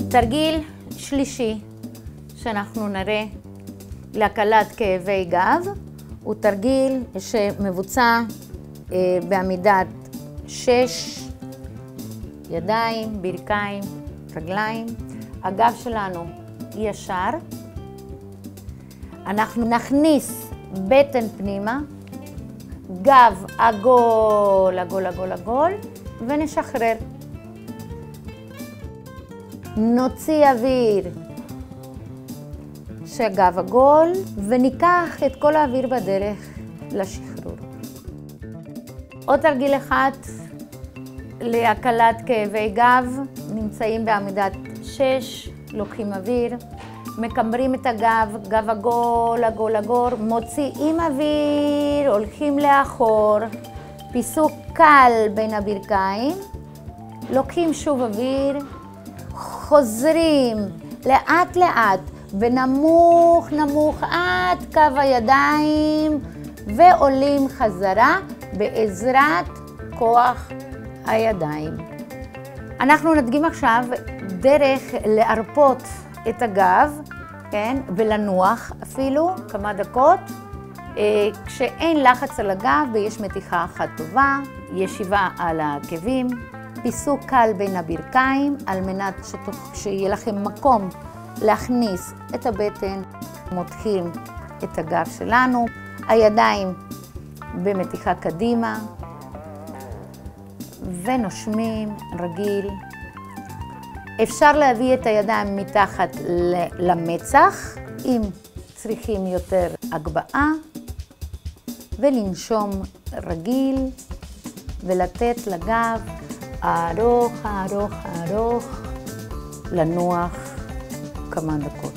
תרגיל שלישי שאנחנו נראה להקלת כאבי גב הוא תרגיל שמבוצע בעמידת 6, ידיים, ברכיים, רגליים. הגב שלנו ישר. אנחנו נכניס בטן פנימה, גב עגול, עגול, עגול, עגול, ונשחרר. נוציא אוויר שגב עגול, וניקח את כל האוויר בדרך לשחרור. עוד תרגיל אחד להקלת כאבי גב, נמצאים בעמידת 6, לוקחים אוויר, מקמרים את הגב, גב עגול, עגול, עגול, מוציאים אוויר, הולכים לאחור, פיסוק קל בין הברכיים, לוקחים שוב אוויר, חוזרים לאט לאט ונמוך נמוך עד קו הידיים ועולים חזרה בעזרת כוח הידיים. אנחנו נדגים עכשיו דרך להרפות את הגב, כן? ולנוח אפילו כמה דקות כשאין לחץ על הגב ויש מתיחה אחת טובה, ישיבה על העקבים, פיסוק קל בין הברכיים על מנת שיהיה לכם מקום להכניס את הבטן, מותחים את הגב שלנו, הידיים במתיחה קדימה ונושמים רגיל. אפשר להביא את הידיים מתחת למצח אם צריכים יותר הגבהה ולנשום רגיל ולתת לגב ארוך, ארוך, ארוך, לנוח כמה דקות.